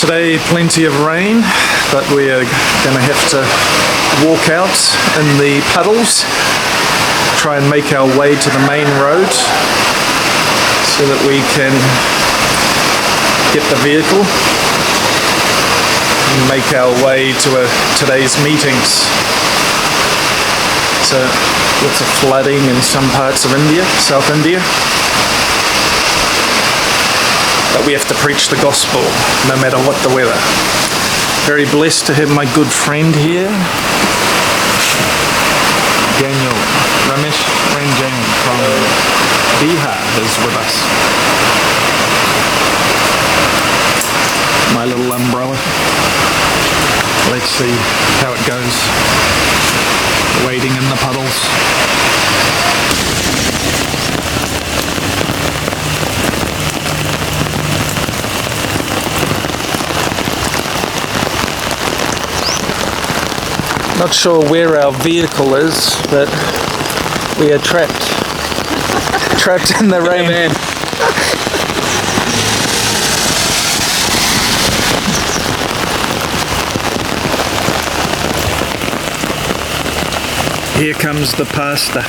Today, plenty of rain, but we are going to have to walk out in the puddles, try and make our way to the main road so that we can get the vehicle and make our way to today's meetings. So, lots of flooding in some parts of India, South India. But we have to preach the gospel no matter what the weather. Very blessed to have my good friend here. Daniel Ramesh Ranjan from Bihar is with us. My little umbrella. Let's see how it goes. Wading in the puddles. Not sure where our vehicle is, but we are trapped in the rain. Man. Here comes the pastor.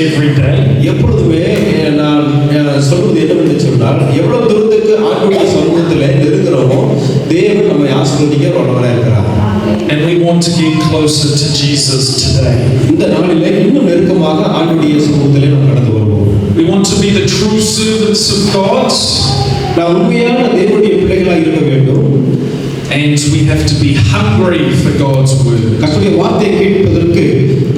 every day. எப்பொழுதுமே நான் சொல்வது என்னவென்று சொன்னால் எவ்வளவு தூரத்துக்கு ஆண்டவருடைய சமூகத்திலே நெருங்குறோமோ தேவன் நம்மை ஆசீர்வதிக்க வல்லவராக இருக்கிறார். And we want to get closer to Jesus today. இந்த நாளிலே இன்னும் நெருக்கமாக ஆண்டவருடைய சமூகத்திலே நாம் கடந்து வருவோம். We want to be the true servants of God. நாம் உண்மையான தேவனுடைய பிள்ளைகளாக இருக்க வேண்டும். And we have to be hungry for God's word. கர்த்தருடைய வார்த்தையை கேட்பதற்கு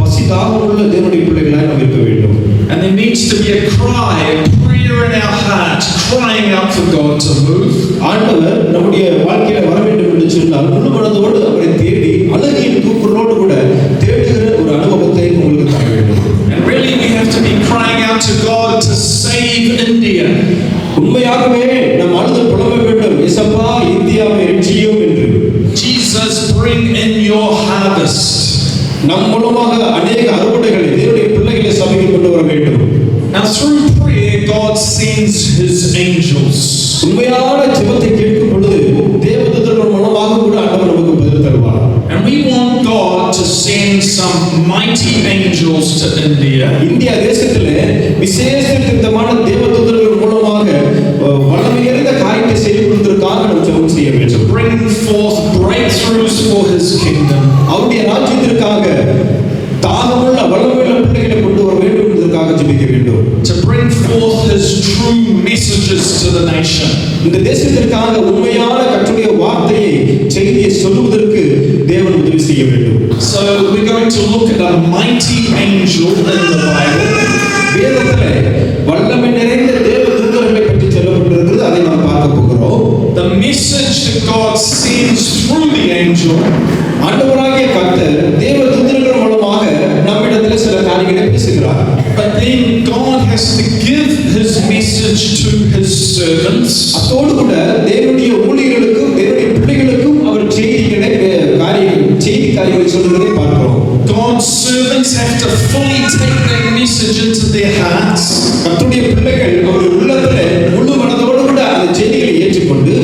பசி தாகமுள்ள தேவனுடைய பிள்ளைகளாக நாம் இருக்க வேண்டும். And there needs to be a cry, a prayer in our hearts, crying out for God to move. ஆண்டவர் நம்முடைய வாழ்க்கையில வர வேண்டும் என்று சொன்னால் முழு மனதோடு அவரை தேடி அழுகையின் கூக்குரலோடு கூட தேடுகிற ஒரு அனுபவத்தை உங்களுக்கு தர வேண்டும். And really we have to be crying out to God to save India. உண்மையாகவே நாம் அழுது புலம்ப வேண்டும், இயேசப்பா இந்தியாவை ரட்சியும் என்று. Jesus, bring in your harvest. நம் மூலமாக அநேக அறுவடைகளை தேவனுடைய பிள்ளைகளை சபைக்கு கொண்டு வர வேண்டும். Now through prayer God sends his angels. உண்மையான ஜெபத்தை கேட்கும் பொழுது தேவதூதர்கள் மூலமாக கூட ஆண்டவர் நமக்கு பதில் தருவார். And we want God to send some mighty angels to India. India தேசத்திலே விசேஷமான தேவதூதர்கள் மூலமாக வல்லமை நிறைந்த காரியத்தை செய்வதற்காக நாம் ஜெபம் செய்ய வேண்டும். To bring forth breakthroughs for his kingdom. அவருடைய ராஜ்யத்திற்காக தாகமுள்ள வல்லமையுள்ள பிள்ளைகளை கொண்டு வர வேண்டும் என்பதற்காக ஜெபிக்க வேண்டும். To bring forth his true messages to the nation. இந்த தேசத்திற்காக உண்மையான கர்த்தருடைய வார்த்தையை செய்தியை சொல்வதற்கு தேவன் உதவி செய்ய வேண்டும். So we're going to look at a mighty angel in the Bible. வேதத்திலே வல்லமை நிறைந்த தேவதூதர்களை பற்றி சொல்லப்பட்டிருக்கிறது, அதை நாம் பார்க்க போகிறோம். The message that God sends through the angel, ஆண்டவராகிய கர்த்தர் தேவதூதர்கள் மூலமாக நம்மிடத்தில் சில காரியங்களை பேசுகிறார். but then God has to give his message to his servants. அதோடு கூட தேவனுடைய ஊழியர்களுக்கும் தேவனுடைய பிள்ளைகளுக்கும் அவர் செய்திகளை காரியங்களை சொல்வதை பார்க்கிறோம். God's servants have to fully take that message into their hearts. கர்த்தருடைய பிள்ளைகள் அவருடைய உள்ளத்திலே முழு மனதோடு கூட அந்த செய்திகளை ஏற்றுக்கொண்டு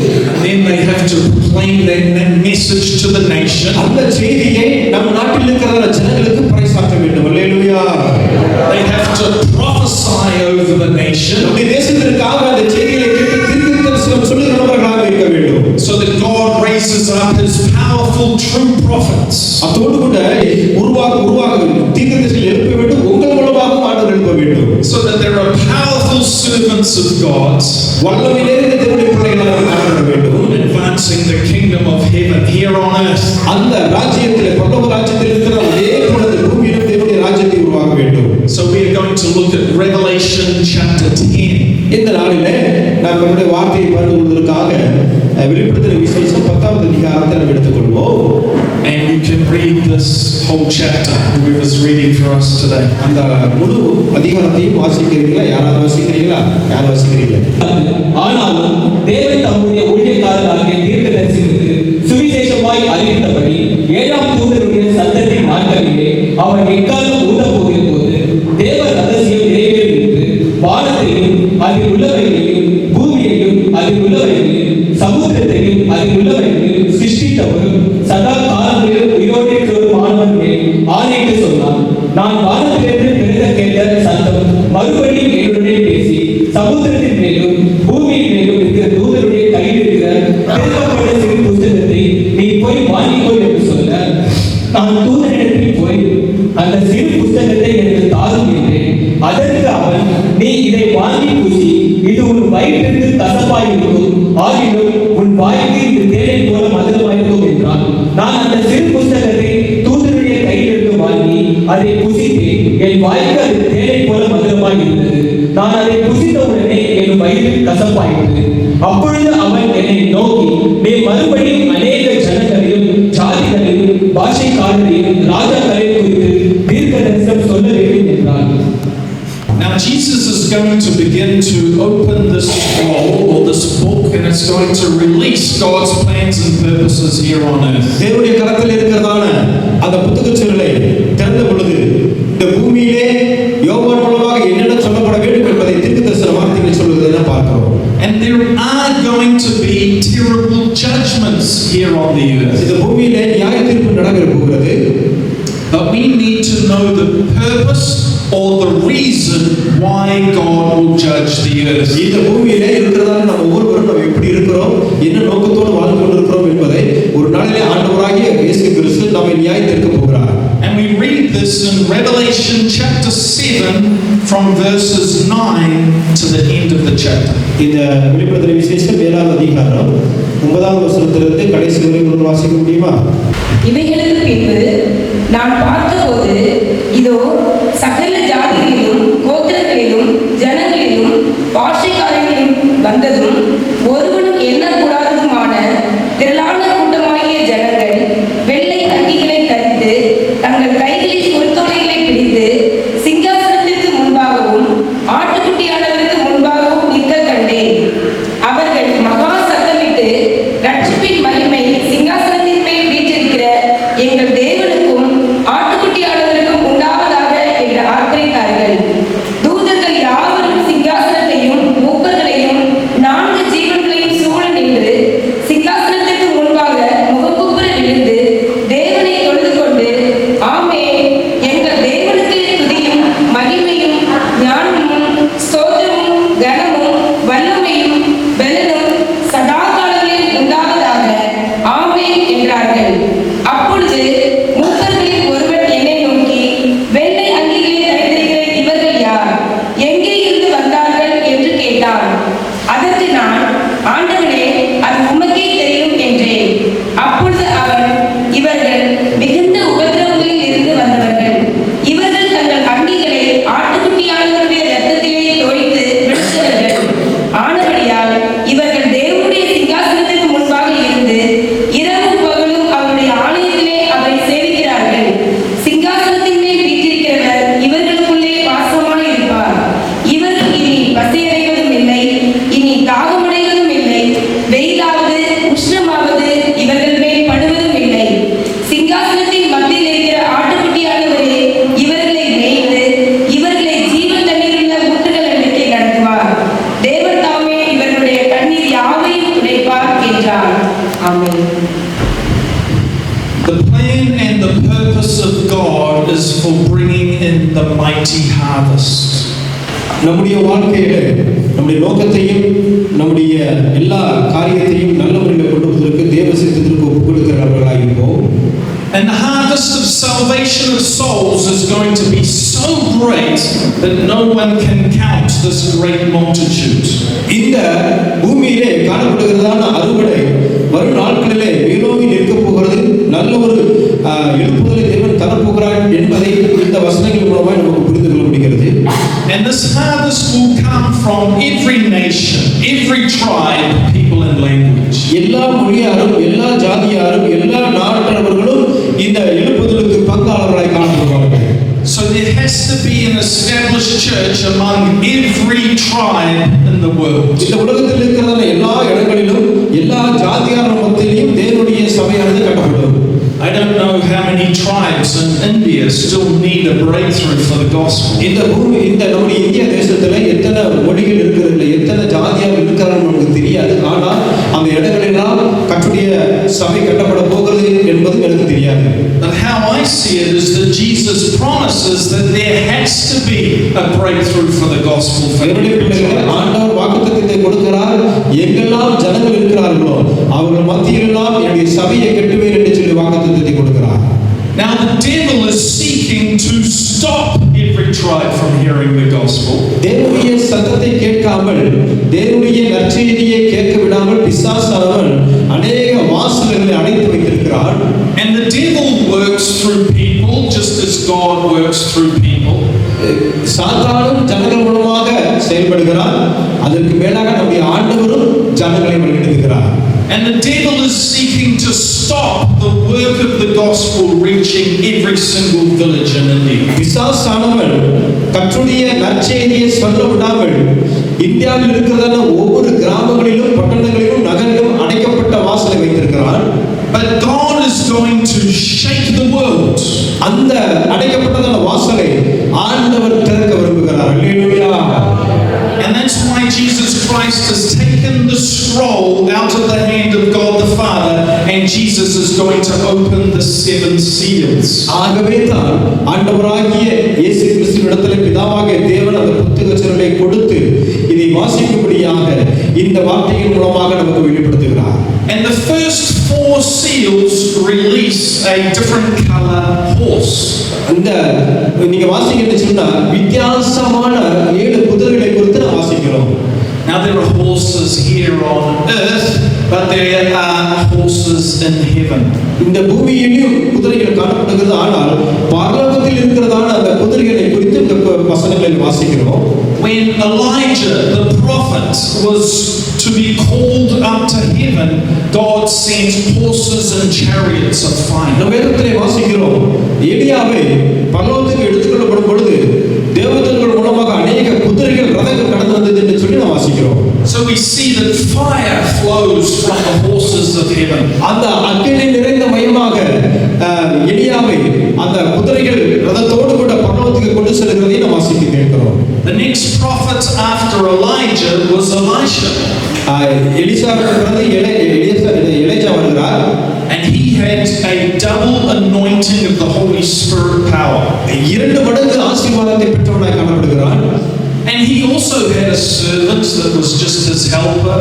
Then they have to proclaim that message to the nation. அந்த செய்தியை நம் நாட்டில் இருக்கிற ஜனங்களுக்கு பறைசாற்ற வேண்டும். அல்லேலூயா. They have to prophesy over the nation நம்முடைய தேசத்திற்காக அந்த செய்திகளை கேட்டு தீர்க்கதரிசனம் சொல்லுகிறவர்களாக இருக்க வேண்டும். so that God raises up his powerful true prophets. அதோடு கூட உருவாக தீர்க்கதரிசிகள் எழுப்ப வேண்டும், உங்கள் மூலமாக ஆண்டவர் எழுப்ப வேண்டும். So that there are powerful servants of God வல்லமை நிறைந்த தேவனுடைய பிள்ளைகளாக காணப்பட வேண்டும். advancing the kingdom of heaven here on earth. அந்த ராஜ்யத்திலே பரலோக ராஜ்யத்தில் இருக்கிற அதே பொழுது பூமியிலும் தேவனுடைய ராஜ்யத்தை உருவாக்க வேண்டும். So we are going to look at Revelation chapter 10. இந்த நாளிலே நாம் நம்முடைய வார்த்தையை பார்த்து கொள்வதற்காக வெளிப்படுத்தின விசேஷம் 10வது அதிகாரத்தை நாம் எடுத்துக்கொள்வோம். And you can read this whole chapter, whoever's reading for us today. அந்த முழு அதிகாரத்தையும் வாசிக்கிறீங்களா? யாராவது வாசிக்கிறீங்களா? யார் வாசிக்கிறீங்க? ஆனாலும் தேவன் தம்முடைய ஊழியக்காரராகிய தீர்க்கதரிசிகளுக்கு சுவிசேஷமாய் அறிவித்தபடி 7ஆம் தூதனுடைய சத்தத்தின் நாட்களிலே அவர் எக்காலம் ஊதப் போகிற போது தேவ ரகசியம் நிறைவேறும் என்று வானத்தையும் அதில் உள்ளவைகளையும் பூமியையும் அதில் உள்ளவைகளையும் சமுத்திரத்தையும் அதில் உள்ளவைகளையும் சிருஷ்டித்தவரும் சதா காலங்களிலும் உயிரோடு இருக்கிறவருமானவர்களே ஆணையிட்டு சொன்னார். நான் வானத்திலிருந்து பிறந்த கேட்ட சத்தம் மறுபடியும் என்னுடைய பேசி சமுத்திரத்தின் மேலும் பூமியின் மேலும் இருக்கிற தூதருடைய கையில் இருக்கிற திறக்கப்பட்ட சிறு புஸ்தகத்தை நீ போய் வாங்கிக்கொள் என்று சொல்ல, நான் தூதனிடத்தில் போய் அந்த சிறு புஸ்தகத்தை எனக்கு தாரும் என்றேன். அதற்கு அவன், நீ இதை வாங்கி பூசி, இது உன் வயிற்றுக்கு கசப்பாயிருக்கும், ஆகிலும் உன் வாய்க்கு இது தேனை போல மதுரமாயிருக்கும் என்றான். நான் அந்த சிறு புஸ்தகத்தை தூதனுடைய கையிலிருந்து வாங்கி அதை புசித்தேன். என் வாய்க்கு அது தேனை போல மதுரமாய் இருந்தது. நான் அதை புசித்தவுடனே என் வயிறு கசப்பாயிற்று. அப்பொழுது அவன் என்னை நோக்கி, நீ மறுபடியும் அநேக ஜனங்களையும் ஜாதிகளையும் பாஷைக்காரரையும் ராஜாக்களையும் குறித்து தீர்க்க தரிசனம் சொல்ல வேண்டும் என்றான். Now Jesus is going to begin to open this scroll or this book, and it's going to release God's plans and purposes here on earth. தேவனுடைய கரத்தில் இருக்கிறதான அந்த புத்தகச் சுருளை திறந்த பொழுது இந்த பூமியிலே யோவான் மூலமாக என்னென்ன சொல்லப்பட வேண்டும் என்பதை தீர்க்கதரிசன வார்த்தைகளை சொல்வதை பார்க்கிறோம். And there are going to be terrible judgments here on the earth. இந்த பூமியிலே நியாய தீர்ப்பு நடைபெற போகிறது. But we need to know the purpose or the reason why God will judge the earth. இந்த பூமியிலே இருக்கிறதான நம்ம ஒவ்வொருவரும் நம்ம எப்படி இருக்கிறோம், என்ன நோக்கத்தோடு வாழ்ந்து கொண்டிருக்கிறோம் என்பதை ஒரு நாளிலே ஆண்டவராகிய இயேசு கிறிஸ்து நம்மை நியாயம் தீர்க்க போகிறார். And we read this in Revelation chapter 7 from verses 9 to the end of the chapter. இந்த வெளிப்படுத்தல் விசேஷம் 7ஆம் அதிகாரம் 9ஆம் வசனத்திலிருந்து கடைசி வரை ஒரு வாசிக்க முடியுமா? இவைகளுக்கு பின்பு நான் பார்த்தபோது இதோ சகல ஜாதிகளிலும் கோத்திரங்களிலும் ஜனங்களிலும் பாஷைக்காரங்களிலும் வந்ததும் ஒருவனும் எண்ணக்கூடாததுமான திரளான கூட்டமாகிய ஜனங்கள் வெள்ளை அங்கிகளை தரித்து தங்கள் கைகளில் குருத்தோலைகளை பிடித்து சிங்காசனத்திற்கு முன்பாகவும் ஆட்டுக்குட்டியானவருக்கு முன்பாகவும் நிற்க கண்டேன். அவர்கள் மகா சத்தமிட்டு ரட்சிப்பின் மகிமை சிங்காசனத்தின் மேல் வீற்றிருக்கிற எங்கள் தேவனுக்கும் ஆட்டுக்குட்டியானவருக்கும் உண்டாவதாக என்று ஆர்ப்பரித்தார்கள். தூதர்கள் யாவரும் சிங்காசனத்தையும் மூப்பர்களையும் 4 ஜீவன்களையும் சூழ நின்று சிங்காசனத்திற்கு முன்பாக முகங்குப்புற விழுந்து தேவனை தொழுது கொண்டு, ஆமென், எங்கள் தேவனுக்கு துதியும் மகிமையும் ஞானமும் ஸ்தோத்திரமும் கனமும் வல்லமையும் பெலனும் சதா காலங்களில் உண்டாவதாக, ஆமென் என்றார்கள். அப்பொழுது மூப்பர்களில் ஒருவன் என்னை நோக்கி, வெள்ளை அங்கிகளை தரித்திருக்கிற இவர்கள் யார்? எங்கே இருந்து வந்தார்கள் என்று கேட்டான். அதற்கு நான், ஆண்டவரே, அது உமக்கே தெரியும் என்றேன். அப்பொழுது அவர், இவர்கள் மிகுந்த உபத்திரவங்களில் இருந்து வந்தவர்கள். இவர்கள் தங்கள் அங்கிகளை ஆட்டுக்குட்டியானவருடைய இரத்தத்திலே தோய்த்து விழுத்தவர்கள் ஆனபடியால் இவர்கள் தேவனுடைய சிங்காசனத்திற்கு முன்பாக இருந்து இரவும் பகலும் அவருடைய ஆலயத்திலே அவரை சேவிக்கிறார்கள். சிங்காசனத்தின் மேல் வீற்றிருக்கிறவர் இவர்களுக்குள்ளே வாசமாய் இருப்பார். இவர்கள் இனி பசியடைவதும் இல்லை, இனி தாகமடைவதும் இல்லை, வெயிலாவது உஷ்ணமாவது இவர்கள் மேல் படுவதும் இல்லை. சிங்காசனத்தின் மத்தியில் இருக்கிற ஆட்டுக்குட்டியானவரே இவர்களை மேய்த்து இவர்களை ஜீவன் தண்ணீருள்ள ஊற்றுகள் அன்றைக்கு நடத்துவார். தேவன் தாமே இவர்களுடைய கண்ணீர் யாவையும் துடைப்பார் என்றார். ஆமென். The plan and the purpose of God is for bringing in the mighty harvest. நம்முடைய வாழ்க்கையில நம்முடைய நோக்கத்தையும் நம்முடைய எல்லா காரியத்தையும் நல்ல முறையில் கொண்டு வருவதற்கு தேவ சித்தத்திற்கு ஒப்புக் கொடுக்கிறவர்களாக இருப்போம். And the harvest of salvation of souls is going to be so great that no one can count this great multitude. இந்த பூமியிலே காணப்படுகிறதான அறுவடை வரும் நாட்களிலே மேலோங்கி நிற்க போகிறது. நல்ல ஒரு எழுப்புதலை தேவன் தரப்போகிறார் என்பதை இந்த வசனங்கள் மூலமாக நமக்கு புரிந்து கொள்ள முடிகிறது. And this harvest will come from every nation, every tribe, people and language. எல்லா மொழியாரும் எல்லா ஜாதியாரும் எல்லா நாட்டவர்களும் இந்த எழுப்புதலுக்கு பங்காளர்களாய் காணப்படுவார்கள். So there has to be an established church among every tribe in the world. இந்த உலகத்தில் இருக்கிறதான எல்லா இடங்களிலும் எல்லா ஜாதியார் மத்தியிலும் தேவனுடைய சபையானது கட்டப்படும். I don't know how many tribes in India still need a breakthrough for the gospel. இந்த நம்முடைய இந்திய தேசத்துல எத்தனை மொழிகள் இருக்கிறது, எத்தனை ஜாதியார் இருக்கிறார்கள் நமக்கு தெரியாது. ஆனால் அந்த இடங்களெல்லாம் கர்த்தருடைய சபை கட்டப்பட போகிறது என்பது எனக்கு தெரியாது. But how I see it is that Jesus promises that there has to be a breakthrough for the gospel for every tribe. ஆண்டவர் வாக்குத்தத்தத்தை கொடுக்கிறார். எங்கெல்லாம் ஜனங்கள் இருக்கிறார்களோ அவர்கள் மத்தியிலெல்லாம் என்னுடைய சபையை கட்டுவேன் என்று சொல்லி வாக்குத்தத்தத்தை கொடுக்கிறார். Now the devil is seeking to stop every tribe from hearing the gospel. தேவனுடைய சத்தத்தை கேட்காமல், தேவனுடைய நற்செய்தியை கேட்க விடாமல் பிசாசானவன் அநேக வாசல்களை அடைத்து வைத்திருக்கிறான். And the devil works through people just as God works through people. சாத்தானும் ஜனங்கள் மூலமாக செயல்படுகிறார். அதற்கு மேலாக நம்முடைய ஆண்டவரும் ஜனங்களை வழிநடத்துகிறார். And the devil is seeking to stop the work of the gospel reaching every single village in India. பிசாசானவன் கர்த்தருடைய நற்செய்தியை சொல்ல விடாமல் இந்தியாவில் இருக்கிறதான ஒவ்வொரு கிராமங்களிலும் பட்டணங்களிலும் நகரிலும் அடைக்கப்பட்ட வாசலை வைத்திருக்கிறான். But God is going to shake the world. அந்த அடைக்கப்பட்டதான வாசலை ஆண்டவர் திறக்க விரும்புகிறார். அல்லேலூயா. And that's why Jesus Christ has taken the scroll out of the hand of God the Father, and Jesus is going to open the 7 seals. ஆகவே தான் ஆண்டவராகிய இயேசு கிறிஸ்துவிடத்திலே பிதாவாகிய தேவன் அந்த புத்தகச்சரலை கொடுத்து இதை வாசிக்கும்படியாக இந்த வார்த்தையின் மூலமாக நமக்கு வெளிப்படுத்துகிறார். And the first 4 4 seals release a different color horse. அந்த நீங்க வாசிக்கணும்னு சொன்னா வித்தியாசமான 7 குதிரைகளை குறித்து நாம் வாசிக்கிறோம். Now there are horses here on earth, but there are horses in heaven. இந்த பூமியிலும் குதிரைகள் காணப்படுகிறது, ஆனால் பரலோகத்தில் இருக்கிறதான அந்த குதிரைகளை குறித்து இந்த வசனங்களில் வாசிக்கிறோம். When Elijah the prophet was to be called up to heaven, God sent horses and chariots of fire. இந்த வேதத்திலே வாசிக்கிறோம், எலியாவை பரலோகத்துக்கு எடுத்துக்கொள்ளப்படும் பொழுது தேவதூதர்கள் மூலமாக அநேக குதிரைகள் ரதங்கள் கடந்து வந்தது என்று சொல்லி நாம் வாசிக்கிறோம். So we see that fire flows from the horses of heaven. அந்த அக்கினி நிறைந்த மயமாக எலியாவை அந்த குதிரைகள் ரதத்தோடு கூட பரலோகத்துக்கு கொண்டு செல்கிறதை நாம் வாசித்து கேட்கிறோம். The next prophet after Elijah was Elisha. எலிசாவுக்கு பிறகு எலியா வருகிறார். And he had a double anointing of the Holy Spirit power. 2 மடங்கு ஆசீர்வாதத்தை பெற்றவனாய் காணப்படுகிறான். And he also had a servant that was just his helper.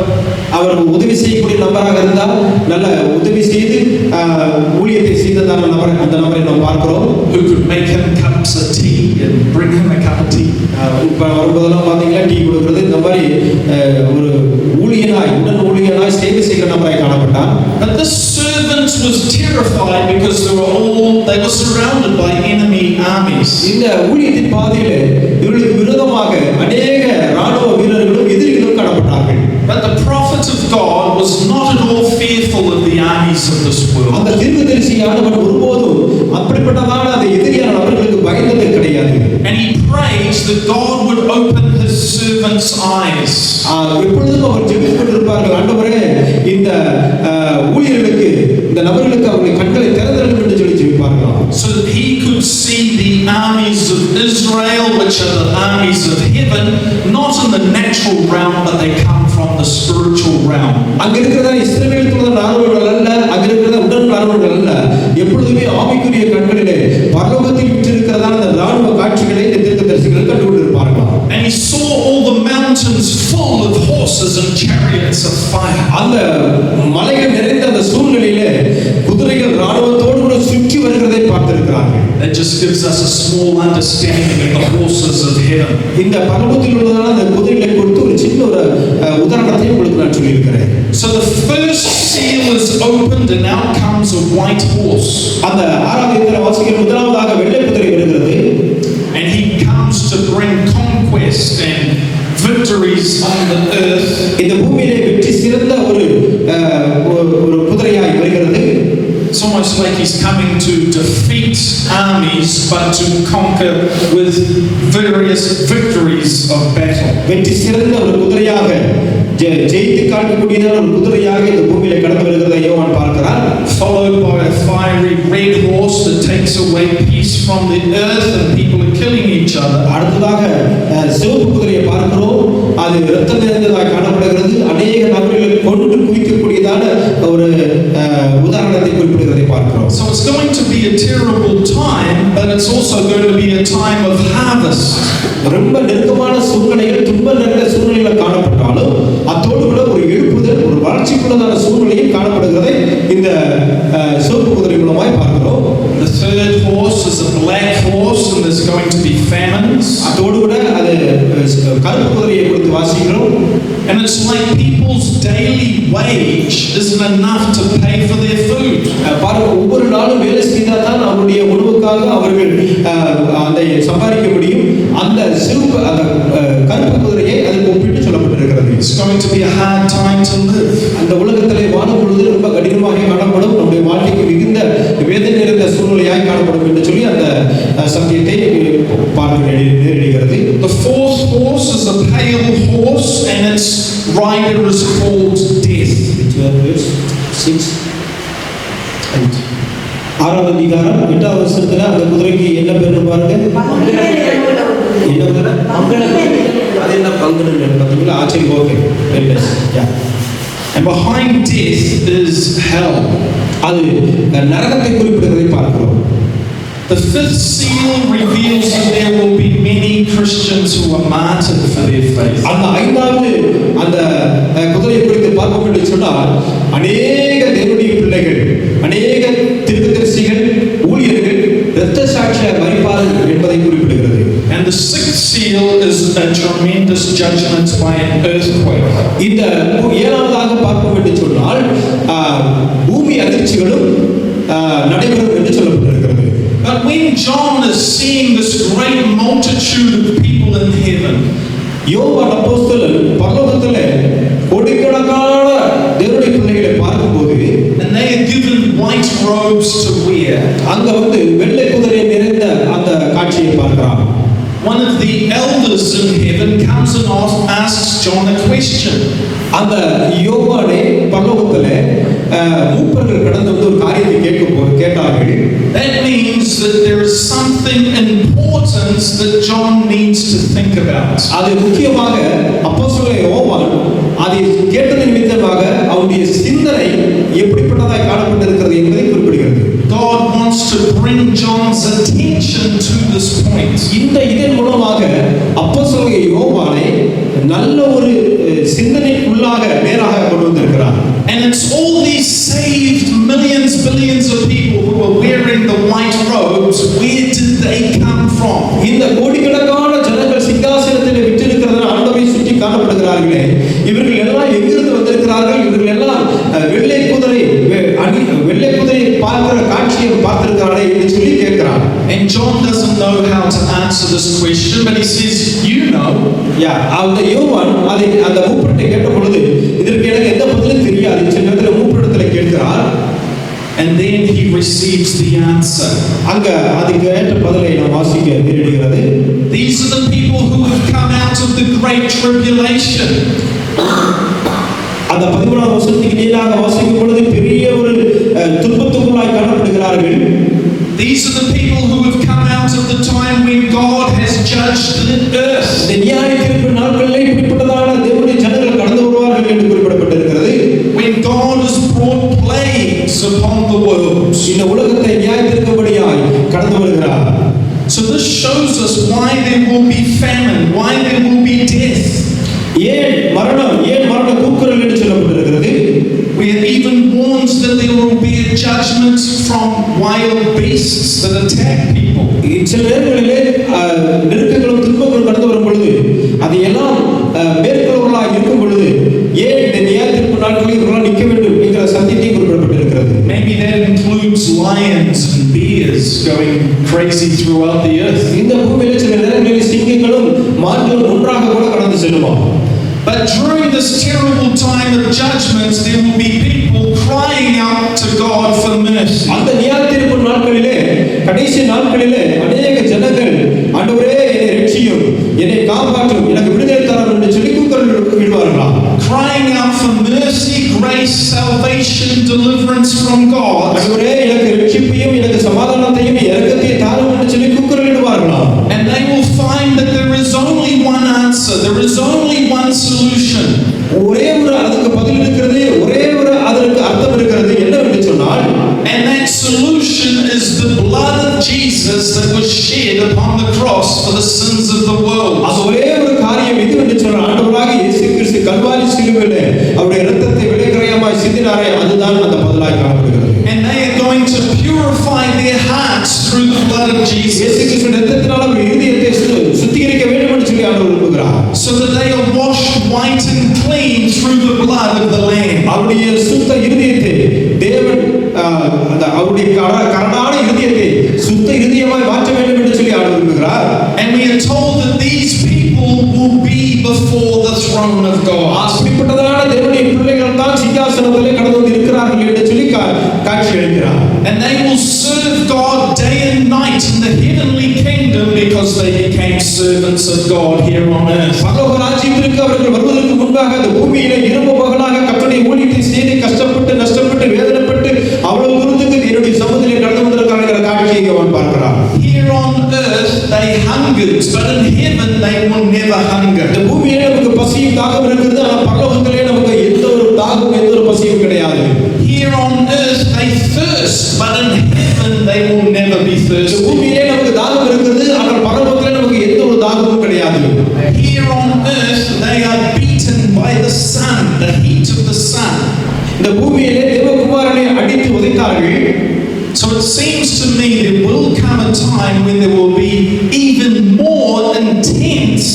அவர் உதவி செய்யக்கூடிய நபராக இருந்தால் நல்ல உதவி செய்து ஊழியத்தை செய்ததான நபர், அந்த நபரை நாம் பார்க்கிறோம். Who could make him cups of tea and bring him a cup of tea. இப்போ வரும்போதெல்லாம் பார்த்தீங்கன்னா டீ கொடுக்கிறது, இந்த மாதிரி ஒரு ஊழியனாய் உடன் ஊழியனாய் சேவை செய்கிற நபராய் காணப்பட்டான். But this servant was terrified because they were surrounded by enemy armies. இந்த ஊழியத்தின் பாதையிலே இவர்களுக்கு விரோதமாக அநேக ராணுவ வீரர்களும் எதிரிகளும் காணப்பட்டார்கள். But the prophet of God was not at all fearful of the armies of this world. அந்த தீர்க்கதரிசியானவன் ஒருபோதும் அப்படிப்பட்டதான அந்த எதிரியான நபர்களுக்கு பயந்தது கிடையாது. And he prays that God would open his servant's eyes. எப்பொழுதும் அவர் ஜெபித்துக் கொண்டிருப்பார்கள், ஆண்டவரே இந்த ஊழியர்களுக்கு, இந்த நபர்களுக்கு அவருடைய கண்களை திறந்தருளும் என்று சொல்லி ஜெபிப்பார்களாம். So that he could see the armies of Israel, which are the armies of heaven, not in the natural realm, but they come from the spiritual realm. அங்க இருக்கிறதா இஸ்ரவேல் ராணுவங்கள் அல்ல, அங்க இருக்கிறதா உடன் ராணுவங்கள் அல்ல, எப்பொழுதுமே ஆவிக்குரிய கண்களிலே பரலோகத்தில் விற்றிருக்கிறதான அந்த ராணுவ காட்சிகளை இந்த தீர்க்கதரிசிகள் கண்டு கொண்டிருப்பார்களாம். And he saw all the mountains full of horses and chariots of fire. அந்த மலைகள் நிறைந்த அந்த சூழ்நிலையிலே குதிரைகள் ராணுவத்தோடு கூட சுற்றி வருகிறதை பார்த்திருக்கிறார்கள். That just gives us a small understanding of the horses of heaven. இந்த பரலோகத்தில் உள்ளதான அந்த குதிரைகளை குறித்து ஒரு சின்ன ஒரு உதாரணத்தை உங்களுக்கு நான் சொல்லி இருக்கிறேன். So the first seal is opened and out comes a white horse. அந்த 6வது அதிகார வாசிக்கிற முதலாவதாக வெள்ளை குதிரை வருகிறது. And he comes to bring conquest and victories on the earth. இந்த பூமியிலே வெற்றி சிறந்த ஒரு குதிரையாய் வருகிறது. It's almost like he's coming to defeat armies, but to conquer with various victories of battle. வெற்றி சிறந்த ஒரு குதிரையாக ஜெயித்து காட்டக்கூடியதான ஒரு குதிரையாக இந்த பூமியில கடந்து வருகிறதை யோவான் பார்க்கிறார். Followed by a fiery red horse that takes away peace from the earth and people are killing each other. அடுத்ததாக சிவப்பு குதிரையை பார்க்கிறோம். அது இரத்தம் நிறைந்ததாக காணப்படுகிறது. அநேக நபர்களை கொன்று குவிக்கக்கூடியதான ஒரு உதாரணத்தை குறிப்பிடுகிறதை பார்க்கிறோம். So it's going to be a terrible time, but it's also going to be a time of harvest. ரொம்ப நெருக்கமான சூழ்நிலைகள், துன்ப நிறைந்த சூழ்நிலைகள் காணப்பட்டாலும் அதோடு கூட ஒரு எழுப்புதல், ஒரு வளர்ச்சிக்குள்ளதான சூழ்நிலையும் காணப்படுகிறதை இந்த சிவப்பு குதிரை மூலமாய் பார்க்கிறோம். The third horse is a black horse, and there's going to be famines. அதோடு கூட அது கருப்பு குதிரையை குறித்து வாசிக்கிறோம். And it's like people's daily wage isn't enough to pay for their food. பாருங்க, ஒவ்வொரு நாளும் வேலை செய்தால் தான் அவருடைய உணவுக்காக அவர்கள் அதை சம்பாதிக்க முடியும். அந்த சிவப்பு அந்த கருப்பு குதிரையை அதுக்கு ஒப்பிட்டு சொல்லப்பட்டிருக்கிறது. It's going to be a hard time to live. அந்த உலகத்திலே வாழும் பொழுது ரொம்ப கடினமாக காணப்படும், நம்முடைய வாழ்க்கைக்கு மிகுந்த வேதனை நிறைந்த சூழ்நிலையாய் காணப்படும் என்று சொல்லி அந்த சத்தியத்தை பார்க்க நேரிடுகிறது. The fourth horse is a pale horse, and its rider is called Death. 6வது அதிகாரம் 8வது வசனத்துல அந்த குதிரைக்கு என்ன பேர் பாருங்க. என்ன குதிரை? அது என்ன பங்குன்னு பார்த்தீங்களா? ஆச்சரி. Okay, very nice. Yeah. And behind death is hell. அது நரகத்தை குறிப்பிடுவதை பார்க்கிறோம். The fifth seal reveals that there will be many Christians who are martyred for their faith. அந்த 5வது அந்த குதிரையை குறித்து பார்ப்போம் என்று சொன்னால் அநேக தேவனுடைய பிள்ளைகள் இரத்த சாட்சியாக மரிப்பார்கள் என்பதை குறிப்பிடுகிறது. And the sixth seal is a tremendous judgment by an earthquake. இந்த ஏழாவதாக பார்ப்போம் என்று சொன்னால் பூமி அதிர்ச்சிகளும் நடைபெறும் என்று சொல்லப்பட்டிருக்கிறது. But when John is seeing this great multitude of people in heaven, யோவான் அப்போஸ்தலன் பரலோகத்திலே கோடிக்கணக்கான தேவனுடைய பிள்ளைகளை பார்க்கும்போது, and they are given white robes to wear, அங்க வெள்ளை குதிரை நிறைந்த அந்த காட்சியை பார்க்கிறான். one of the elders in heaven comes and asks John a question. அந்த யோவானே பரலோகத்திலே மூப்பர்கள் கடந்து ஒரு காரியத்தை கேட்டார்கள். That means that there is something important that John needs to think about. அது முக்கியமாக அப்போஸ்தலன் யோவான் அதை கேட்டதன் நிமித்தமாக அவருடைய சிந்தனை எப்படிப்பட்டதாய் காணப்பட்டிருக்கிறது என்பதை குறிப்பிடுகிறது. God wants to bring John's attention to this point. இதன் மூலமாக அப்போஸ்தலன் யோவானை நல்ல ஒரு சிந்தனைக்குள்ளாக நேராக கொண்டு வந்திருக்கிறார். And it's all these saved millions, billions of people who are wearing the white robes. Where did they come from? இந்த கோடிக்கணக்கான ஜனங்கள் சிங்காசனத்தில் விற்றிருக்கிறத ஆண்டவரை சுற்றி காணப்படுகிறார்களே, இவர்கள் எல்லாம் எங்கிருந்து வந்திருக்கிறார்கள்? இவர்கள் எல்லாம் வெள்ளை குதிரையை பார்க்கிற காட்சியை பார்த்திருக்கிறாரே என்று சொல்லி கேட்கிறார். And John doesn't know how to answer this question, but he says, you know. அந்த யோவான் அதை அந்த மூப்பர்கிட்ட கேட்ட பொழுது இதற்கு எனக்கு எந்த பதிலும் தெரியாது. சின்னத்தில் மூப்பரிடத்தில் கேட்கிறார். And then he receives the answer. அங்க அதுக்கு ஏற்ற பதிலை நாம் வாசிக்க நேரிடுகிறது. These are the people who have come out of the great tribulation. அந்த 11ஆம் வசனத்துக்கு நேராக வாசிக்கும் பொழுது பெரிய ஒரு துன்பத்துக்குள்ளாய் காணப்படுகிறார்கள். These are the people who have come out of the time when God has judged the earth. இந்த நியாயத்தீர்ப்பு நாட்களிலே இப்படிப்பட்டதான தேவனுடைய ஜனங்கள் கடந்து வருவார்கள் என்று குறிப்பிடப்பட்டிருக்கிறது. When God has brought plagues upon the world. இந்த உலகத்தை நியாயத்தீர்க்கும்படியாய் கடந்து வருகிறார். So this shows us why there will be famine, why there will be death. ஏன் மரண கூக்குரல் என்று சொல்லப்பட்டிருக்கிறது. We are even warned that there will be a judgment from wild beasts that attack people. சில நேரங்களிலே நெருக்கங்களும் துன்பங்களும் கடந்து வரும் பொழுது அதையெல்லாம் மேற்கொள்ளவர்களாக இருக்கும் பொழுது ஏன் இந்த நியாயத்தீர்ப்பு நாட்களில் இவர்களால் நிற்க வேண்டும் என்கிற சத்தியத்தையும் குறிப்பிடப்பட்டிருக்கிறது. Maybe that includes lions and bears going crazy throughout the earth. இந்த பூமியிலே சில நேரங்களில் சிங்கங்களும் மான்களும் ஒன்றாக கூட கடந்து செல்லுமா. But during this terrible time of judgment, there will be people crying out to God for mercy. அந்த நியாயத்தீர்ப்பு நாட்களிலே கடைசி நாட்களிலே அநேக ஜனங்கள் ஆண்டவரே என்னை ரட்சியும், என்னை காப்பாற்றும், எனக்கு விடுதலை தரும் என்று சொல்லி கூக்குரல் இடுவார்களாம். Crying out for mercy, grace, salvation, deliverance from God. ஆண்டவரே எனக்கு ரட்சிப்பையும் எனக்கு சமாதானத்தையும் இரக்கத்தையும் தாரும் என்று சொல்லி கூக்குரல் இடுவார்களாம். And they will find that there is only one answer, there is only one solution. ஒரே ஒரு அதுக்கு பதில் இருக்கிறது, ஒரே ஒரு அதற்கு அர்த்தம் இருக்கிறது. என்னவென்று சொன்னால், and that solution is the blood of Jesus that was shed upon the cross for the sins of the world. அது ஒரே ஒரு காரியம் இதுவென்று சொன்னால், ஆண்டவராகிய இயேசு கிறிஸ்து கல்வாரி சிலுவையிலே அவருடைய இரத்தத்தை விலைக்கிரயமாய் சிந்தினாரே, அதுதான் அந்த பதிலாய் காணப்படுகிறது. And they are going to purify their hearts through the blood of Jesus. இயேசு கிறிஸ்துவின் இரத்தத்தினால் அவருடைய இதயத்தை சுத்திகரிக்க வேண்டும் என்று சொல்லி ஆண்டவர் விரும்புகிறார். So that they are washed white and clean through the blood of the Lamb. அவருடைய சுத்த இதயத்தை தேவன் அவருடைய கரடான இதயத்தை சுத்த இதயமாய் மாற்ற வேண்டும் என்று சொல்லி ஆண்டவர் விரும்புகிறார். And we are told that these people will be before the throne of God. அப்படிப்பட்டதான தேவனுடைய பிள்ளைகள் தான் சிங்காசனத்திலே கடந்து வந்து இருக்கிறார்கள் என்று சொல்லி காட்சி அளிக்கிறார். And they will serve God day and night in the heavenly kingdom because they became servants of God here on earth. பரலோக ராஜ்யத்திற்கு அவர்கள் வருவதற்கு முன்பாக இந்த பூமியிலே இரவு பகலாக கர்த்தருடைய ஊழியத்தை செய்து கஷ்டப்பட்டு நஷ்டப்பட்டு வேதனைப்பட்டு அவ்வளவு தூரத்துக்கு என்னுடைய சமூகத்திலே கடந்து வந்திருக்காங்கிற காட்சியை அவன் பார்க்கிறான். Here on earth they hungered, but in heaven they will never hunger. இந்த பூமியிலே நமக்கு பசியும் தாகம் இருக்கிறது, ஆனால் பரலோகத்திலே நமக்கு எந்த ஒரு தாகம் எந்த ஒரு பசியும் கிடையாது. Here on earth they thirst, but in heaven they will never be thirsty. பூமியிலே நமக்கு தாகம் இருக்கிறது, ஆனால் பரலோகத்திலே நமக்கு எந்த ஒரு தாகமும் கிடையாது. Here on earth they are beaten by the sun, the heat of the sun. இந்த பூமியிலே தேவகுமாரனை அடித்து உதைத்தார்கள். So it seems to me there will come a come a time when there will be even more intense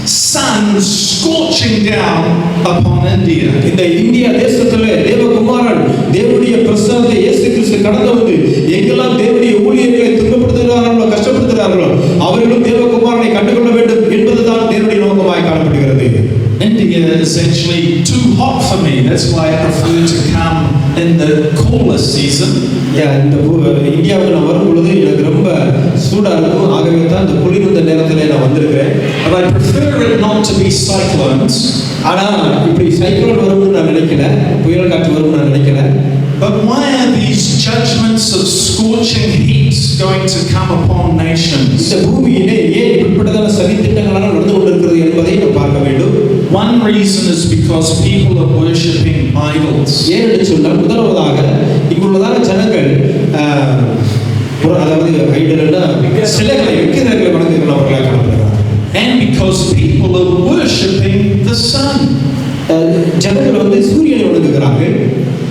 sun scorching down upon India. இந்த India தேசத்துல தேவகுமாரன் தேவனுடைய பிரசன்னத்தை இயேசு கிறிஸ்து கடந்து வந்து எங்கெல்லாம் தேவனுடைய ஊழியர்களை துன்பப்படுத்துகிறார்களோ கஷ்டப்படுத்துகிறார்களோ அவர்களும் தேவகுமாரனை கண்டுகொள்ள வேண்டும் என்பதுதான் தேவனுடைய நோக்கமாய் காணப்படுகிறது. India is actually too hot for me. That's why I prefer to come in the cooler season. இந்த இந்தியாவுக்கு நான் வரும் பொழுது எனக்கு ரொம்ப சூடா இருக்கும். ஆகவே தான் இந்த குளிர்ந்த நேரத்துல நான் வந்திருக்கிறேன். But I prefer it not to be cyclones. ஆனா இப்படி சைக்ளோன் வரும்னு நான் நினைக்கல, புயல் காற்று வரும்னு நான் நினைக்கல. But why are these judgments of scorching heat going to come upon nations? இந்த பூமியிலே ஏன் இப்படிப்பட்டதான சதித்திட்டங்களால் நடந்து கொண்டிருக்கிறது என்பதை நாம் பார்க்க வேண்டும். One reason is because people are worshipping idols. ஏனென்று சொன்னால் முதலாவதாக இங்குள்ளதான ஜனங்கள் அதாவது ஐடல்னா சிலைகளை விக்கிரகங்களை வணங்குகிறவர்களாக காணப்படுகிறார்கள். And because people are worshipping the sun. ஜனங்கள் வந்து சூரியனை வணங்குகிறார்கள்.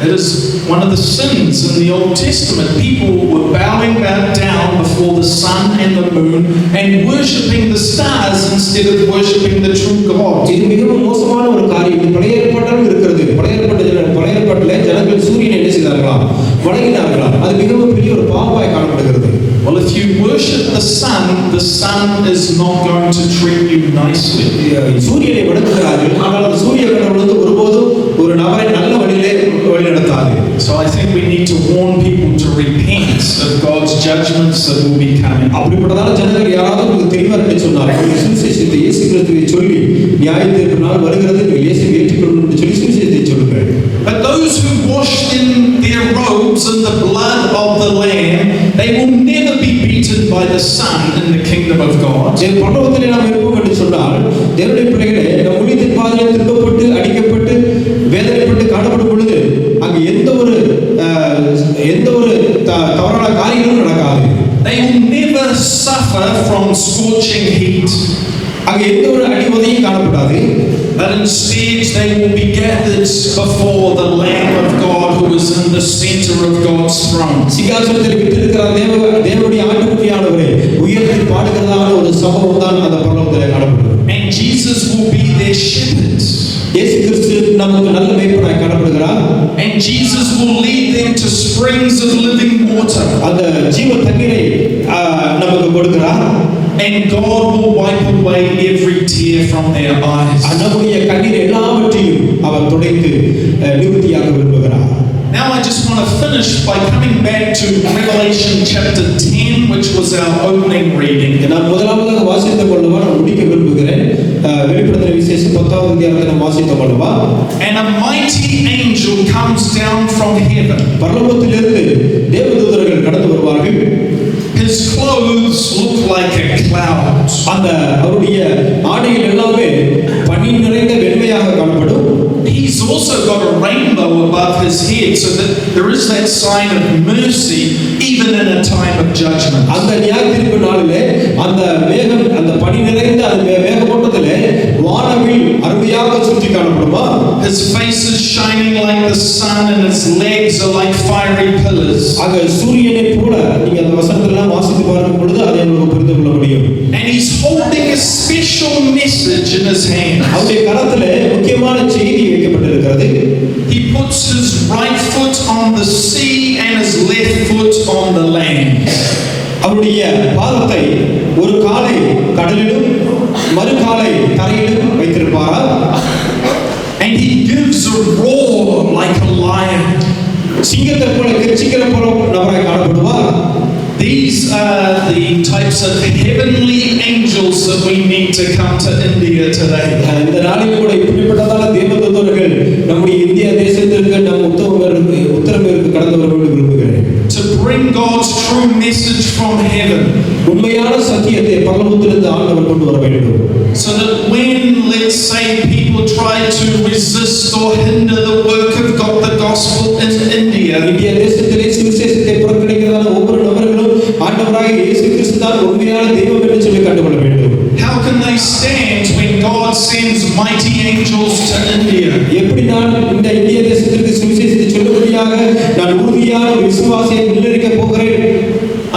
It is one of the sins in the Old Testament. People were bowing down before the sun and the moon and worshipping the stars instead of worshipping the true God. இது மிகவும் மோசமான ஒரு காரியம். இது பழைய ஏற்பாட்டிலும் இருக்கிறது. பழைய ஏற்பாட்டிலே ஜனங்கள் சூரியனை என்ன செய்தார்களா? வணங்கினார்களா? அது மிகவும் பெரிய ஒரு பாவமாய் காணப்படுகிறது. Well, if you worship the sun is not going to treat you nicely. சூரியனை வணங்குகிறார்கள், ஆனால் அந்த சூரிய கடவுள் வந்து ஒருபோதும் ஒரு நபரை நல்ல வழியிலே வழிநடத்தாது. So I think we need to warn people to repent of God's judgments that will be coming. அப்படிப்பட்டதான ஜனங்கள் யாராவது உங்களுக்கு தெளிவாக என்று சொன்னார், சுவிசேஷத்தை இயேசு கிறிஸ்துவை சொல்லி நியாயத்தீர்ப்பு நாள் வருகிறது, நீங்கள் இயேசுவை ஏற்றுக்கொள்ளணும் என்று சொல்லி சுவிசேஷத்தை சொல்லுங்கள். But those who washed in their robes in the blood of the Lamb, they will never be beaten by the sun in the kingdom of God. பரலோகத்திலே நாம் இருப்போம் என்று சொன்னால் தேவனுடைய பிள்ளைகளே நம் ஊழியத்தின் பாதையில் திரும்பப்பட்டு அடிக்கப்பட்டு வேதனைப்பட்டு காணப்படும் பொழுது அங்கு எந்த ஒரு தவறான காரியங்களும் நடக்காது. They will never suffer from scorching heat. அங்கு எந்த ஒரு அடிவதையும் காணப்படாது. But instead they will be gathered before the Lamb of God who is in the center of God's throne. சிங்காசனத்தில் விட்டிருக்கிற தேவனுடைய ஆட்டுக்குட்டியானவரே உயர்த்தி பாடுகிறதான ஒரு சம்பவம் தான் அந்த பரலோகத்திலே காணப்படுகிறது. And Jesus will be their shepherd. இயேசு கிறிஸ்து நமக்கு நல்ல மேய்ப்பனாய் காணப்படுகிறார். And Jesus will lead them to springs of living water. அந்த ஜீவ தண்ணீரை நமக்கு கொடுக்கிறார். And God will wipe away every tear from their eyes. நம்முடைய கண்ணீர் எல்லாவற்றையும் அவர் துடைத்து நிவர்த்தியாக்க விரும்புகிறார். Now I just want to finish by coming back to Revelation chapter 10, which was our opening reading. நான் முதலாவதாக வாசித்த கொள்ளவா நான் முடிக்க விரும்புகிறேன். வெளிப்படுத்தின விசேஷம் 10வது அதிகாரத்தை நாம் வாசித்த கொள்ளவா. And a mighty angel comes down from heaven. பரலோகத்திலிருந்து தேவதூதர்கள் கடந்து வருவார்கள். His clothes look like a cloud. அந்த அவருடைய ஆடைகள் எல்லாமே பனி நிறைந்த வெண்மையாக காணப்படும். He's also got a rainbow above his head, so that there is that sign of mercy even in a time of judgment. அந்த நியாயத்தீர்ப்பு நாளிலே அந்த மேகம் அந்த பனி நிறைந்த அந்த மேகமூட்டத்திலே வானவில் அருமையாக சுற்றி காணப்படுமா. His face is shining like the sun and his legs are like fiery pillars. ஆக சூரியனை போல நீங்க அந்த வசனத்தெல்லாம் வாசித்து பார்க்கும் பொழுது அதை உங்களுக்கு புரிந்து கொள்ள முடியும். And he's holding a special message in his hand. அவருடைய கரத்திலே முக்கியமான செய்தி வைக்கப்பட்டிருக்கிறது. He puts his right foot on the sea and his left foot on the land. அவருடைய பாதத்தை ஒரு காலை கடலிலும் மறு காலை தரையிலும் வைத்திருப்பாரா. And he gives a roar like a lion. சிங்கத்தை போல கர்ச்சிக்கிற போல நபராய் காணப்படுவார். These are the types of heavenly angels that we need to come to India today. இந்த நாளில் கூட இப்படிப்பட்டதான தேவதூதர்கள் நம்முடைய இந்திய தேசத்திற்கு நம் உத்தரமேற்கு கடந்து வர வேண்டும் விரும்புகிறேன். To bring God's true message from heaven. உண்மையான சத்தியத்தை பரலோகத்திலிருந்து ஆண்டவர் கொண்டு வர வேண்டும். So that when, let's say, people try to resist or hinder the work of God, the gospel in India, இந்திய தேசத்திலே சுவிசேஷத்தை புறக்கணிக்கிறதான ஒவ்வொரு நபர்களும் ஆண்டவராகிய இயேசு கிறிஸ்து தான் உண்மையான தெய்வம் என்று சொல்லி கண்டுகொள்ள வேண்டும். how can they stand when God sends mighty angels to India? எப்படி நான் இந்த இந்திய தேசத்திற்கு சுவிசேஷத்தை சொல்லும்படியாக நான் உறுதியான விசுவாசத்தை முன்னெடுக்க போகிறேன்.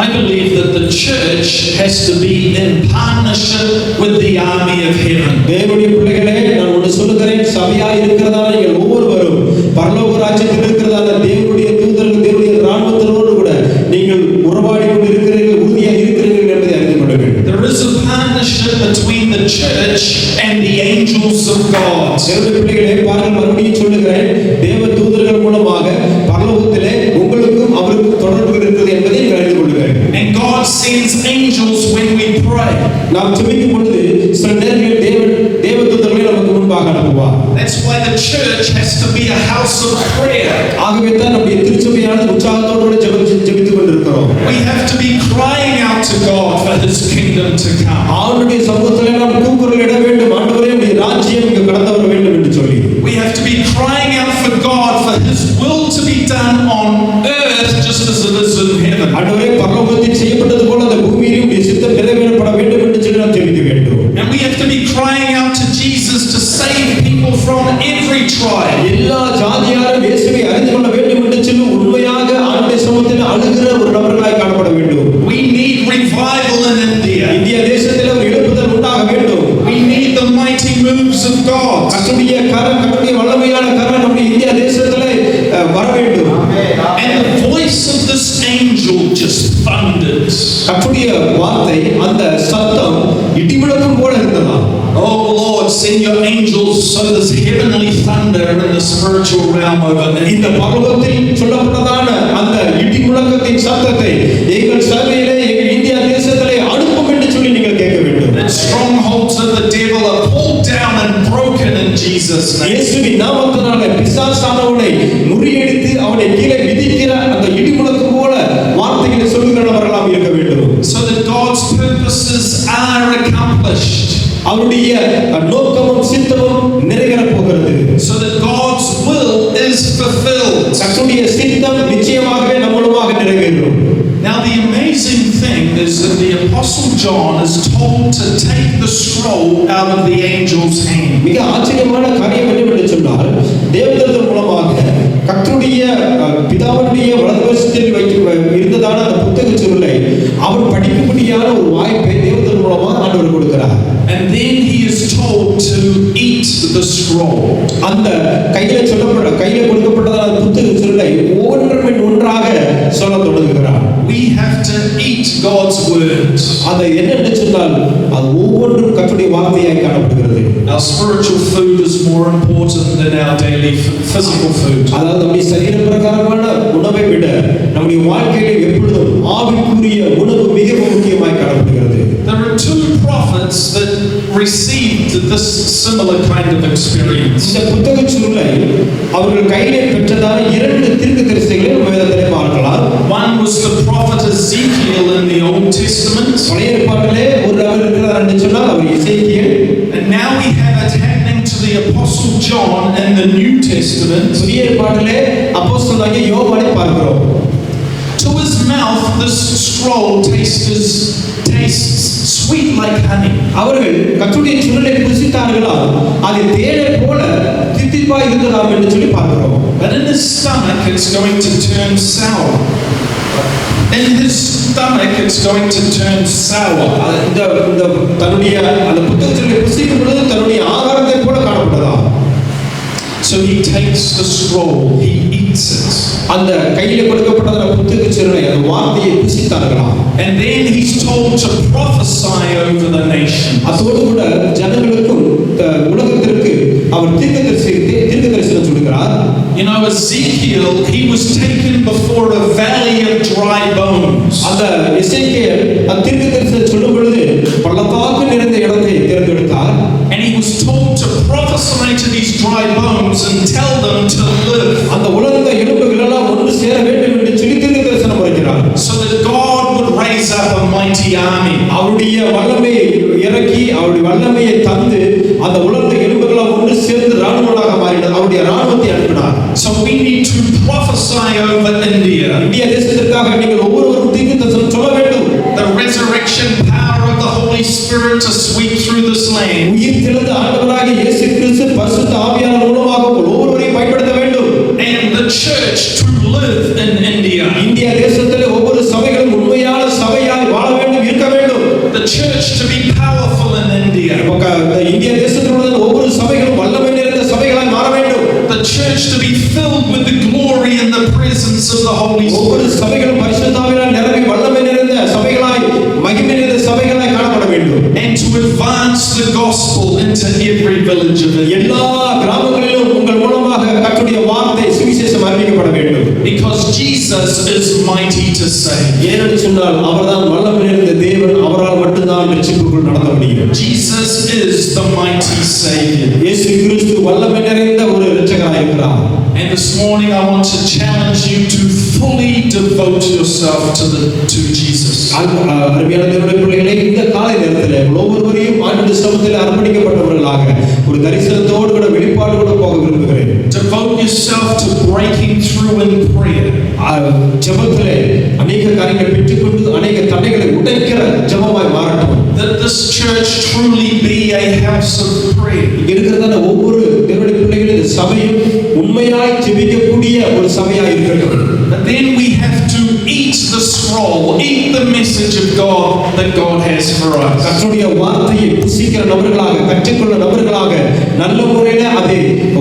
I I believe that the church has to be in partnership with the army of heaven. தேவனுடைய பிள்ளைகளே, நான் ஒன்று சொல்லுகிறேன், சபையாய் இருக்கிறதான நீங்கள் ஒவ்வொருவரும் பரலோக ராஜ்யத்தில் இருக்கிறதான தேவனுடைய தூதர்கள், தேவனுடைய ராணுவத்தினரோடு கூட நீங்கள் உறவாடி கொண்டு இருக்கிறீர்கள், உறுதியாக இருக்கிறீர்கள் என்பதை அறிந்து கொள்ள வேண்டும். There is a partnership between the church and the angels of God. தேவனுடைய பிள்ளைகளே, பாருங்கள், மறுபடியும் சொல்லுகிறேன், தேவ தூதர்கள் மூலமாக பரலோகத்திலே உங்களுக்கும் அவருக்கும் தொடர்பு இருக்கிறது என்பதை நீங்கள் அறிந்து கொள்ளுங்கள். And God sends angels when we pray. நாம் ஜெபிக்கும் பொழுது சில நேரங்களில் தேவ தூதர்களை நமக்கு முன்பாக அனுப்புவார். That's why the church has to be a house of prayer. ஆகவே தான் நம்முடைய திருச்சபையானது உற்சாகத்தோடு ஜெபித்துக் கொண்டிருக்கிறோம். We have to be crying out to God for His kingdom to come. அவருடைய சமூகத்திலே நாம் கூக்குரல் இட வேண்டும், ஆண்டவரே உம்முடைய ராஜ்யம் இங்கு கடந்து வர வேண்டும் என்று சொல்லி. We have to be crying out for God for His will to be done on earth just as it is in heaven. ஆண்டவரே, பரலோகத்தில் செய்யப்பட்டது போல அந்த பூமியிலும் உம்முடைய சித்தம் நிறைவேறப்பட வேண்டும் என்று சொல்லி நாம் ஜெபிக்க வேண்டும். And we have to be crying out to Jesus to save people from every tribe. எல்லா ஜாதியாரும் இயேசுவை அறிந்து கொள்ள வேண்டும் என்று சொல்லி உண்மையாக ஆண்டவருடைய சமூகத்தில் அழுகிற ஒரு நபர்களாய் காணப்பட வேண்டும். We need revival in India. இந்திய தேசத்தில் ஒரு எழுப்புதல் உண்டாக வேண்டும். We need the mighty moves of God. கர்த்தருடைய வல்லமையான கரம் நம்முடைய இந்திய தேசத்திலே வர வேண்டும். And the voice of this angel just thundered. கர்த்தருடைய வார்த்தை, அந்த சத்தம் இடிமுழக்கம் போல இருந்ததா. Oh Lord, send your angels so there's heavenly thunder in the spiritual realm over there. இந்த பரலோகத்தில் சொல்லப்பட்டதான அந்த இடிமுழக்கத்தின் சத்தத்தை எங்கள் சபையிலே, எங்கள் இந்திய தேசத்திலே அனுப்பும் என்று சொல்லி நீங்கள் கேட்க வேண்டும். That strongholds of the devil are pulled down and broken in Jesus' name. இயேசுவின் நாமத்தினாலே பிசாசானவனை முறியடித்து அவனை கீழே விதிக்கிற அந்த இடிமுழக்கம் போல வார்த்தைகளை சொல்லுகிறவர்களாக இருக்க வேண்டும். So that God's purposes are accomplished. அவருடைய நோக்கமும் சித்தமும் நிறைவேறப் போகிறது. So that God's will is fulfilled. கர்த்தருடைய சித்தம் நிச்சயமாகவே நம்மளுமாக நிறைவேறும். Now the amazing thing is that the Apostle John is told to take the scroll out of the angel's hand. மிக ஆச்சரியமான காரியம் என்னவென்று சொன்னால், தேவதூதர் மூலமாக கர்த்தருடைய பிதாவுடைய வலதுபுறத்தில் இருந்ததான அந்த புத்தக சுருளை அவர் படிக்கும்படியான ஒரு வாய்ப்பை தேவதூதர் மூலமாக ஆண்டவர் கொடுக்கிறார். And then he is told to eat the scroll. அந்த கையில கொடுக்கப்பட்டதான புத்தக சுருளை ஒன்றன் ஒன்றாக சொல்லத் தொடங்குகிறார். We have to eat God's word. அது என்னென்று சொன்னால், அது ஒவ்வொன்றும் கர்த்தருடைய வார்த்தையாய் காணப்படுகிறது. Our spiritual food is more important than our daily physical food. அதாவது நம்முடைய சரீர பிரகாரமான உணவை விட நம்முடைய வாழ்க்கையில் எப்பொழுதும் ஆவிக்குரிய உணவு மிகவும் முக்கியமாய் காணப்படுகிறது. There are two prophets that received this similar kind of experience. இந்த புத்தக சுருளை அவர்கள் கையிலே பெற்றதான இரண்டு தீர்க்கதரிசிகளை நம்ம வேதத்திலே பார்க்கலாம். One was the prophet Ezekiel in the Old Testament. பழைய ஏற்பாட்டிலே ஒரு நபர் இருக்கிறார் என்று சொன்னால் அவர் எசேக்கியேல். And now we have it happening to the Apostle John in the New Testament. புதிய ஏற்பாட்டிலே அப்போஸ்தலனாகிய யோவானை பார்க்கிறோம். To his mouth this scroll tastes sweet like honey. அவர்கள் கர்த்தருடைய சுருளை புசித்தார்களாம், அது தேனை போல தித்திப்பாய் இருந்ததாம் என்று சொல்லி பார்க்கிறோம். But in his stomach it's going to turn sour. In his stomach it's going to turn sour. இந்த தன்னுடைய அந்த புத்தகத்தை புசிக்கும் பொழுது தன்னுடைய ஆகாரத்தை போல காணப்பட்டதாம். So he takes the scroll, he eats it. அந்த கையில கொடுக்கப்பட்ட புத்தக சுருளை அந்த வார்த்தையை புசித்தார்களாம். And then he's told to prophesy over the nation. அதோடு கூட ஜனங்களுக்கும் உலகத்திற்கு அவர் தீர்க்கதரிசனம் சொல்கிறார். You know, Ezekiel, he was taken before a valley of dry bones. அந்த எசேக்கியேல் அந்த தீர்க்கதரிசனம் சொல்லும் பொழுது பள்ளத்தாக்கு நிறைந்த இடத்தை தேர்ந்தெடுத்தார். And he was told to prophesy to these dry bones and tell them to live. அந்த உலர்ந்த எலும்புகள் எல்லாம் ஒன்று சேர வேண்டும் என்று சொல்லி தீர்க்கதரிசனம் உரைக்கிறார். So that God would raise up a mighty army. அவருடைய வல்லமையை இறக்கி அவருடைய வல்லமையை தந்து அந்த உலர்ந்த எலும்புகள் ஒன்று சேர்ந்து ராணுவமாக மாறினார். அவருடைய ராணுவத்தை அனுப்பினார். So we need to prophesy over India. இந்திய தேசத்திற்காக நீங்கள் ஒவ்வொருவரும் தீர்க்கதரிசனம் சொல்ல வேண்டும். The resurrection power of the Holy Spirit to sweep through this land. உயிர் தெழுந்த ஆண்டவராகிய இயேசு கிறிஸ்து பரிசுத்த ஆவியானவர் மூலமாக ஒவ்வொருவரையும் பயன்படுத்த வேண்டும். And the church to live in India. இந்திய தேசத்திலே ஒவ்வொரு சபைகளும் உண்மையான Holy ஒவ்வொரு Spirit. சபைகளும் பரிசுத்தாவினால் நிரம்பி வல்லமை நிறைந்த சபைகளாய் மகிமை நிறைந்த சபைகளாய் காணப்பட வேண்டும். And to advance the gospel into every village of it. எல்லா கிராமங்களிலும் உங்கள் மூலமாக கர்த்தருடைய வார்த்தை சுவிசேஷம் அறிவிக்கப்பட வேண்டும். Because Jesus is mighty to save. ஏனென்று சொன்னால் அவர்தான் வல்லமை நிறைந்த தேவன். அவரால் மட்டும்தான் ரட்சிப்புக்குள் நடத்த முடியும். Jesus is the mighty Savior. இயேசு கிறிஸ்து வல்லமை நிறைந்த ஒரு இரட்சகராய் இருக்கிறார். And this morning I want to challenge you to fully devote yourself to Jesus. அருமையான தேவனுடைய பிள்ளைகளே, இந்த காலை நேரத்தில் ஒவ்வொருவரையும் ஆண்டவருடைய சமூகத்தில் அர்ப்பணிக்கப்பட்டவர்களாக ஒரு தரிசனத்தோடு கூட வெளிப்பாடோடு போக விரும்புகிறேன். Devote yourself to breaking through in prayer. ஜெபத்திலே அநேக காரியங்களை பெற்றுக்கொண்டு அநேக தடைகளை உடைக்கிற ஜெபமாய் மாறட்டும். That this church truly be a house of prayer. இங்க இருக்கிறதான ஒவ்வொரு தேவனுடைய பிள்ளைகளும் இந்த சபையும் உண்மையாய் ஜெபிக்கக்கூடிய ஒரு சபையாய் இருக்கட்டும். But then we have to eat the scroll, eat the message of God that God has for us. கர்த்தருடைய வார்த்தையை புசிக்கிற நபர்களாக, கற்றுக்கொள்ள நபர்களாக, நல்ல முறையில அதை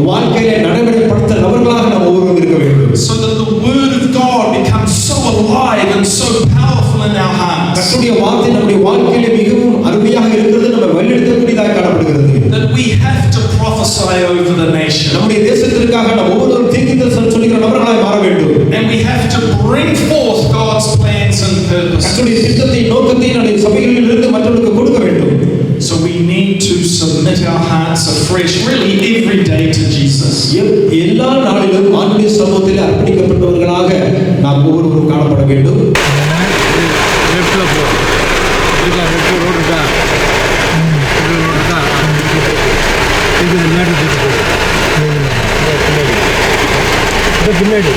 வாழ்க்கையில நடைமுறைப்படுத்த நபர்களாக நாம் ஒவ்வொருவரும் இருக்க வேண்டும். So that the word of God becomes so alive and so powerful in our hearts. கர்த்தருடைய வார்த்தை நம்முடைய வாழ்க்கையில மிகவும் அருமையாக இருக்கிறது, நம்ம வழிநடத்தக்கூடியதாக காணப்படுகிறது. That we have to prophesy over the nation. நம்முடைய தேசத்திற்காக நாம் ஒவ்வொருவரும் தீர்க்கதரிசனம் சொல்லுகிற நபர்களாய் மாற வேண்டும். And we have to bring forth God's plans and purposes. கர்த்தருடைய திட்டத்தை நோக்கத்தை நம்முடைய சபைகளில் இருந்து மற்றவர்களுக்கு கொடுக்க வேண்டும். So we need to submit our hearts afresh, really every day, to Jesus. எல்லா நாளிலும் ஆண்டவருடைய சமூகத்தில் அர்ப்பணிக்கப்பட்டவர்களாக நாம் ஒவ்வொருவரும் காணப்பட வேண்டும். வீடு இருக்கு.